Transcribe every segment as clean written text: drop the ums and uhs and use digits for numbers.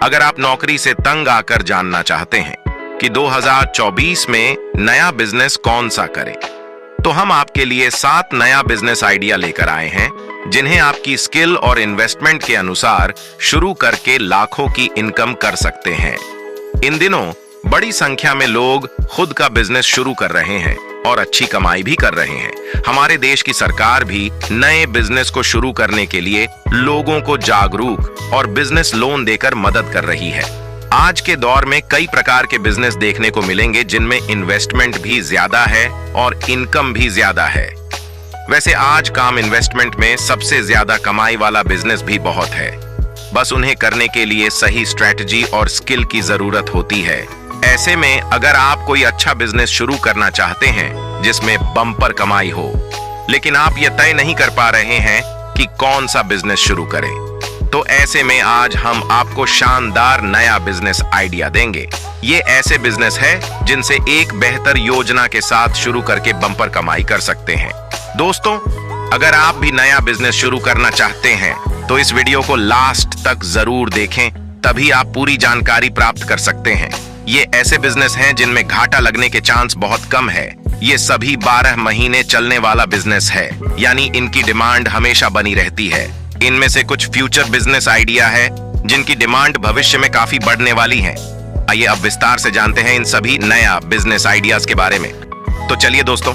अगर आप नौकरी से तंग आकर जानना चाहते हैं कि 2024 में नया बिजनेस कौन सा करें, तो हम आपके लिए 7 नया बिजनेस आइडिया लेकर आए हैं जिन्हें आपकी स्किल और इन्वेस्टमेंट के अनुसार शुरू करके लाखों की इनकम कर सकते हैं। इन दिनों बड़ी संख्या में लोग खुद का बिजनेस शुरू कर रहे हैं और अच्छी कमाई भी कर रहे हैं। हमारे देश की सरकार भी नए बिजनेस को शुरू करने के लिए लोगों को जागरूक और बिजनेस लोन देकर मदद कर रही है। आज के दौर में कई प्रकार के बिजनेस देखने को मिलेंगे जिनमें इन्वेस्टमेंट भी ज्यादा है और इनकम भी ज्यादा है। वैसे आज काम इन्वेस्टमेंट में सबसे ज्यादा कमाई वाला बिजनेस भी बहुत है, बस उन्हें करने के लिए सही स्ट्रेटजी और स्किल की जरूरत होती है। ऐसे में अगर आप कोई अच्छा बिजनेस शुरू करना चाहते हैं जिसमें बम्पर कमाई हो, लेकिन आप यह तय नहीं कर पा रहे हैं कि कौन सा बिजनेस शुरू करें, तो ऐसे में आज हम आपको शानदार नया बिजनेस आइडिया देंगे। ये ऐसे बिजनेस है जिनसे एक बेहतर योजना के साथ शुरू करके बम्पर कमाई कर सकते हैं। दोस्तों, अगर आप भी नया बिजनेस शुरू करना चाहते हैं तो इस वीडियो को लास्ट तक जरूर देखें, तभी आप पूरी जानकारी प्राप्त कर सकते हैं। ये ऐसे बिजनेस हैं जिनमें घाटा लगने के चांस बहुत कम है। ये सभी 12 महीने चलने वाला बिजनेस है, यानी इनकी डिमांड हमेशा बनी रहती है। इनमें से कुछ फ्यूचर बिजनेस आइडिया है जिनकी डिमांड भविष्य में काफी बढ़ने वाली है। आइए अब विस्तार से जानते हैं इन सभी नया बिजनेस आइडियाज के बारे में। तो चलिए दोस्तों,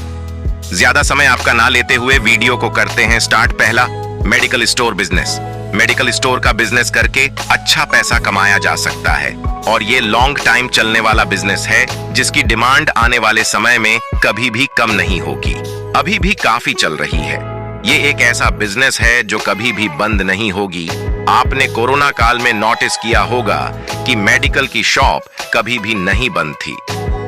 ज्यादा समय आपका ना लेते हुए वीडियो को करते हैं स्टार्ट। पहला, medical store business. Medical store का बिजनेस करके अच्छा पैसा कमाया जा सकता है और ये लॉन्ग टाइम चलने वाला बिजनेस है जिसकी डिमांड आने वाले समय में कभी भी कम नहीं होगी, अभी भी काफी चल रही है। ये एक ऐसा बिजनेस है जो कभी भी बंद नहीं होगी। आपने कोरोना काल में नोटिस किया होगा कि मेडिकल की शॉप कभी भी नहीं बंद थी।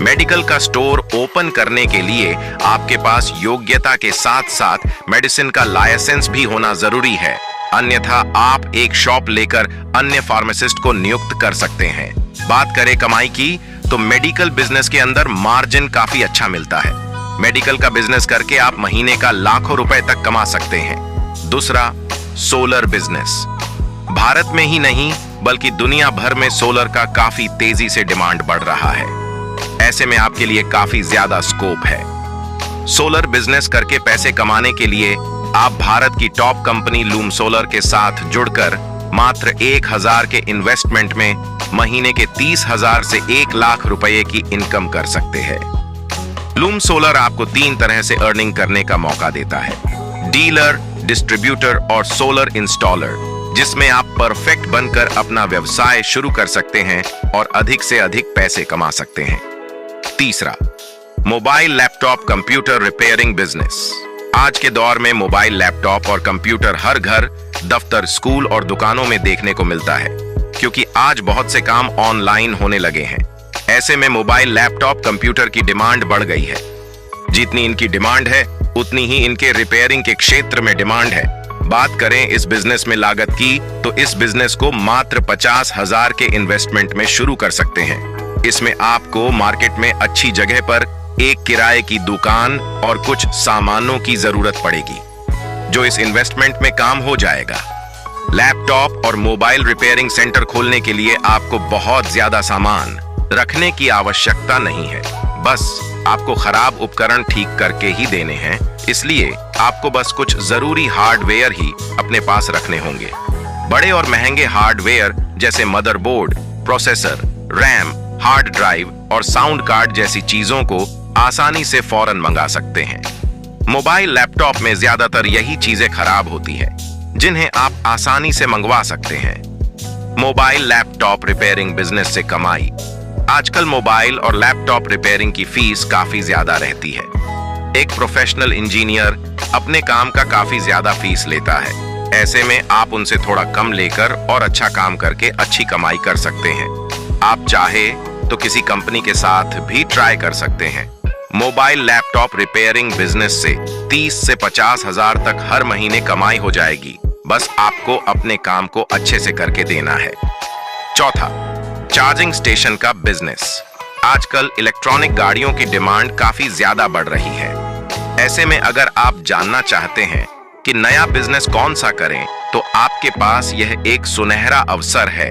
मेडिकल का स्टोर ओपन करने के लिए आपके पास योग्यता के साथ साथ मेडिसिन का लाइसेंस भी होना जरूरी है, अन्यथा आप एक शॉप लेकर अन्य फार्मासिस्ट को नियुक्त कर सकते हैं। बात करें कमाई की, तो मेडिकल बिजनेस के अंदर मार्जिन काफी अच्छा मिलता है। मेडिकल का बिजनेस करके आप महीने का लाखों रुपए तक कमा सकते हैं। दूसरा, सोलर बिजनेस। भारत में ही नहीं बल्कि दुनिया भर में सोलर का काफी तेजी से डिमांड बढ़ रहा है। ऐसे में आपके लिए काफी ज्यादा स्कोप है। सोलर बिजनेस करके पैसे कमाने के लिए आप भारत की टॉप कंपनी लूम सोलर के साथ जुड़कर मात्र 1000 के इन्वेस्टमेंट में महीने के 30,000 से 1 लाख रुपए की इनकम कर सकते हैं। लूम सोलर आपको 3 तरह से अर्निंग करने का मौका देता है: डीलर, डिस्ट्रीब्यूटर और सोलर इंस्टॉलर, जिसमें आप परफेक्ट बनकर अपना व्यवसाय शुरू कर सकते हैं और अधिक से अधिक पैसे कमा सकते हैं। तीसरा, mobile laptop computer repairing business. आज के दौर में मोबाइल लैपटॉप और कंप्यूटर हर घर, दफ्तर, स्कूल और दुकानों में देखने को मिलता है, क्योंकि आज बहुत से काम ऑनलाइन होने लगे हैं। ऐसे में मोबाइल लैपटॉप कंप्यूटर की डिमांड बढ़ गई है। जितनी इनकी डिमांड है उतनी ही इनके रिपेयरिंग के क्षेत्र में डिमांड है। बात करें इस बिजनेस में लागत की, तो इस बिजनेस को मात्र 50,000 के इन्वेस्टमेंट में शुरू कर सकते हैं। इसमें आपको मार्केट में अच्छी जगह पर एक किराए की दुकान और कुछ सामानों की जरूरत पड़ेगी, जो इस इन्वेस्टमेंट में काम हो जाएगा। लैपटॉप और मोबाइल रिपेयरिंग सेंटर खोलने के लिए आपको बहुत ज्यादा सामान रखने की आवश्यकता नहीं है, बस आपको खराब उपकरण ठीक करके ही देने हैं। इसलिए आपको बस कुछ जरूरी हार्डवेयर ही अपने पास रखने होंगे। बड़े और महंगे हार्डवेयर जैसे motherboard, processor, RAM, hard drive और साउंड कार्ड जैसी चीजों को आसानी से फौरन मंगा सकते हैं। मोबाइल लैपटॉप में ज्यादातर यही चीजें खराब होती है जिन्हें आप आसानी से मंगवा सकते हैं। मोबाइल लैपटॉप रिपेयरिंग बिजनेस से कमाई। आजकल मोबाइल और लैपटॉप रिपेयरिंग की फीस काफी ज्यादा रहती है। एक प्रोफेशनल इंजीनियर अपने काम का काफी ज्यादा फीस लेता है। ऐसे में आप उनसे थोड़ा कम लेकर और अच्छा काम करके अच्छी कमाई कर सकते हैं। आप चाहे तो किसी कंपनी के साथ भी ट्राई कर सकते हैं। मोबाइल लैपटॉप रिपेयरिंग बिजनेस से 30 से 50,000 तक हर महीने कमाई हो जाएगी, बस आपको अपने काम को अच्छे से करके देना है। चौथा, चार्जिंग स्टेशन का बिजनेस। आजकल इलेक्ट्रॉनिक गाड़ियों की डिमांड काफी ज्यादा बढ़ रही है। ऐसे में अगर आप जानना चाहते हैं कि नया बिजनेस कौन सा करें, तो आपके पास यह एक सुनहरा अवसर है।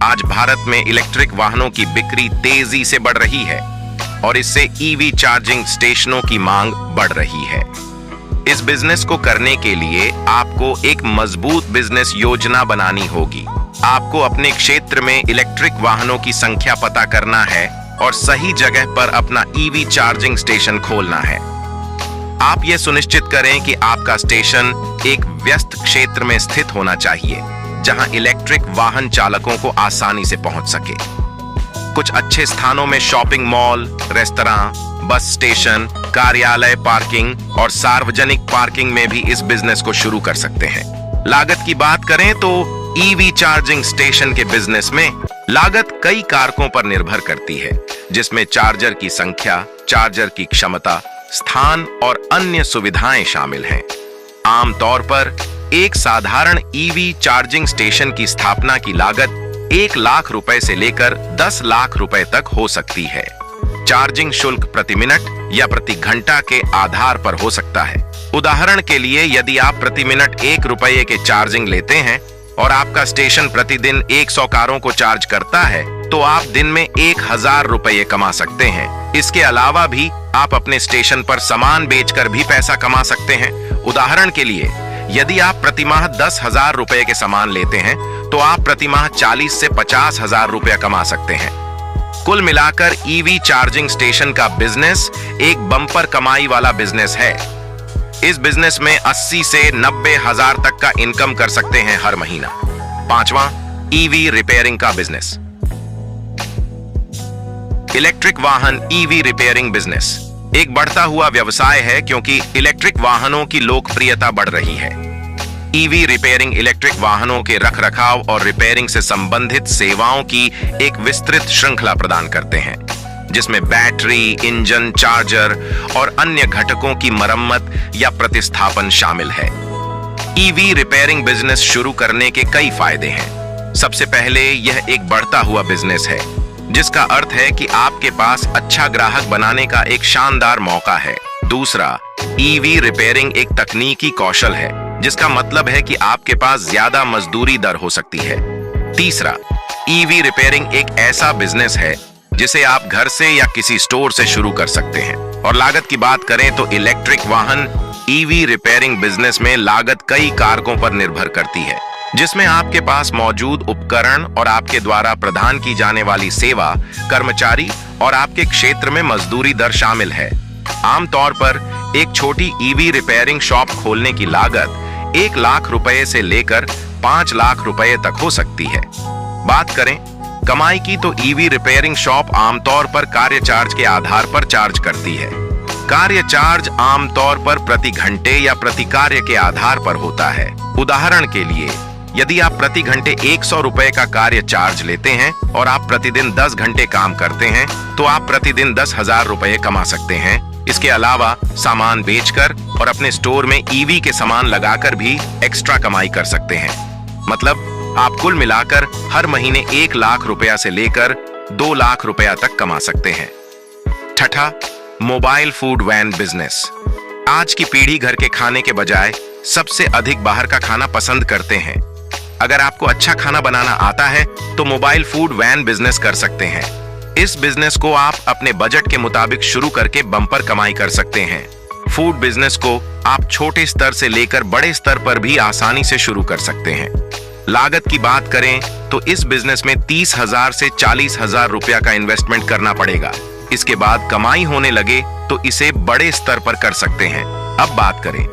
आज भारत में इलेक्ट्रिक वाहनों की बिक्री तेजी से बढ़ रही है और इससे ईवी चार्जिंग स्टेशनों की मांग बढ़ रही है। इस बिजनेस को करने के लिए आपको एक मजबूत बिजनेस योजना बनानी होगी। आपको अपने क्षेत्र में इलेक्ट्रिक वाहनों की संख्या पता करना है और सही जगह पर अपना ईवी चार्जिंग स्टेशन खोलना है। आप यह सुनिश्चित करें कि आपका स्टेशन एक व्यस्त क्षेत्र में स्थित होना चाहिए, जहां इलेक्ट्रिक वाहन चालकों को आसानी से पहुंच सके। कुछ अच्छे स्थानों में shopping mall, restaurant, bus station, कार्यालय पार्किंग और सार्वजनिक पार्किंग में भी इस बिजनेस को शुरू कर सकते हैं। लागत की बात करें तो ईवी चार्जिंग स्टेशन के बिजनेस में लागत कई कारकों पर निर्भर करती है, जिसमें चार्जर की संख्या, चार्जर की क्षमता, स्थान और अन्य सुविधाएं शामिल हैं। आमतौर पर एक साधारण ईवी चार्जिंग स्टेशन की स्थापना की लागत 1 लाख रुपए से लेकर 10 लाख रुपए तक हो सकती है। चार्जिंग शुल्क प्रति मिनट या प्रति घंटा के आधार पर हो सकता है। उदाहरण के लिए, यदि आप प्रति मिनट 1 रुपये के चार्जिंग लेते हैं और आपका स्टेशन प्रतिदिन 100 कारों को चार्ज करता है, तो आप दिन में 1000 रुपये कमा सकते हैं। इसके अलावा भी आप अपने स्टेशन पर सामान बेचकर भी पैसा कमा सकते हैं। उदाहरण के लिए, यदि आप प्रति माह 10,000 रुपए के सामान लेते हैं, तो आप प्रति माह 40 से 50,000 रुपया कमा सकते हैं। कुल मिलाकर ईवी चार्जिंग स्टेशन का बिजनेस एक बम्पर कमाई वाला बिजनेस है। इस बिजनेस में 80 से 90,000 तक का इनकम कर सकते हैं हर महीना। 5वां, ईवी रिपेयरिंग का बिजनेस। इलेक्ट्रिक वाहन ईवी रिपेयरिंग बिजनेस एक बढ़ता हुआ व्यवसाय है, क्योंकि इलेक्ट्रिक वाहनों की लोकप्रियता बढ़ रही है। ईवी रिपेयरिंग इलेक्ट्रिक वाहनों के रखरखाव और रिपेयरिंग से संबंधित सेवाओं की एक विस्तृत श्रृंखला प्रदान करते हैं, जिसमें बैटरी, इंजन, चार्जर और अन्य घटकों की मरम्मत या प्रतिस्थापन शामिल है। ईवी रिपेयरिंग बिजनेस शुरू करने के कई फायदे हैं। सबसे पहले, यह एक बढ़ता हुआ बिजनेस है, जिसका अर्थ है कि आपके पास अच्छा ग्राहक बनाने का एक शानदार मौका है। दूसरा, ईवी रिपेयरिंग एक तकनीकी कौशल है, जिसका मतलब है कि आपके पास ज्यादा मजदूरी दर हो सकती है। तीसरा, ईवी रिपेयरिंग एक ऐसा बिजनेस है जिसे आप घर से या किसी स्टोर से शुरू कर सकते हैं। और लागत की बात करें तो इलेक्ट्रिक वाहन ईवी रिपेयरिंग बिजनेस में लागत कई कारकों पर निर्भर करती है, जिसमें आपके पास मौजूद उपकरण और आपके द्वारा प्रदान की जाने वाली सेवा, कर्मचारी और आपके क्षेत्र में मजदूरी दर शामिल है। आमतौर पर एक छोटी ईवी रिपेयरिंग शॉप खोलने की लागत 1 लाख रुपए से लेकर 5 लाख रुपए तक हो सकती है। बात करें कमाई की तो ईवी रिपेयरिंग शॉप आमतौर पर कार्य चार्ज के आधार पर चार्ज करती है। कार्य चार्ज आमतौर पर प्रति घंटे या प्रति कार्य के आधार पर होता है। उदाहरण के लिए, यदि आप प्रति घंटे 100 रुपए का कार्य चार्ज लेते हैं और आप प्रतिदिन 10 घंटे काम करते हैं, तो आप प्रतिदिन 10,000 रुपए कमा सकते हैं। इसके अलावा सामान बेचकर और अपने स्टोर में ईवी के सामान लगाकर भी एक्स्ट्रा कमाई कर सकते हैं। मतलब आप कुल मिलाकर हर महीने 1 लाख रुपया से लेकर 2 लाख रुपया तक कमा सकते हैं। छठा, मोबाइल फूड वैन बिजनेस। आज की पीढ़ी घर के खाने के बजाय सबसे अधिक बाहर का खाना पसंद करते हैं। अगर आपको अच्छा खाना बनाना आता है तो मोबाइल फूड वैन बिजनेस कर सकते हैं। इस बिजनेस को आप अपने बजट के मुताबिक शुरू करके बम्पर कमाई कर सकते हैं। फूड बिजनेस को आप छोटे स्तर से लेकर बड़े स्तर पर भी आसानी से शुरू कर सकते हैं। लागत की बात करें तो इस बिजनेस में 30,000 से 40,000 रुपया का इन्वेस्टमेंट करना पड़ेगा। इसके बाद कमाई होने लगे तो इसे बड़े स्तर पर कर सकते हैं। अब बात करें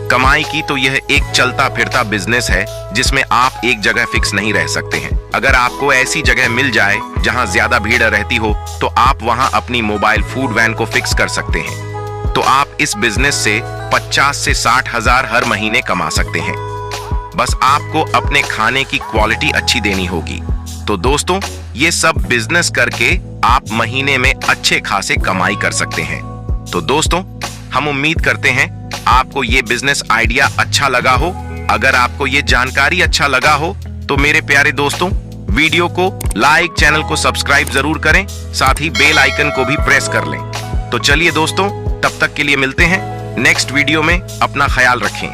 कमाई की तो यह एक चलता फिरता बिजनेस है, जिसमें आप एक जगह फिक्स नहीं रह सकते हैं। अगर आपको ऐसी जगह मिल जाए जहां ज्यादा भीड़ रहती हो, तो आप वहां अपनी मोबाइल फूड वैन को फिक्स कर सकते हैं। तो आप इस बिजनेस से 50 से 60,000 हर महीने कमा सकते हैं। बस आपको अपने खाने की क्वालिटी अच्छी देनी होगी। तो दोस्तों, ये सब बिजनेस करके आप महीने में अच्छे खासे कमाई कर सकते हैं। तो दोस्तों, हम उम्मीद करते हैं आपको ये बिजनेस आइडिया अच्छा लगा हो। अगर आपको ये जानकारी अच्छा लगा हो तो मेरे प्यारे दोस्तों, वीडियो को लाइक, चैनल को सब्सक्राइब जरूर करें, साथ ही बेल आइकन को भी प्रेस कर लें। तो चलिए दोस्तों, तब तक के लिए मिलते हैं नेक्स्ट वीडियो में। अपना ख्याल रखें।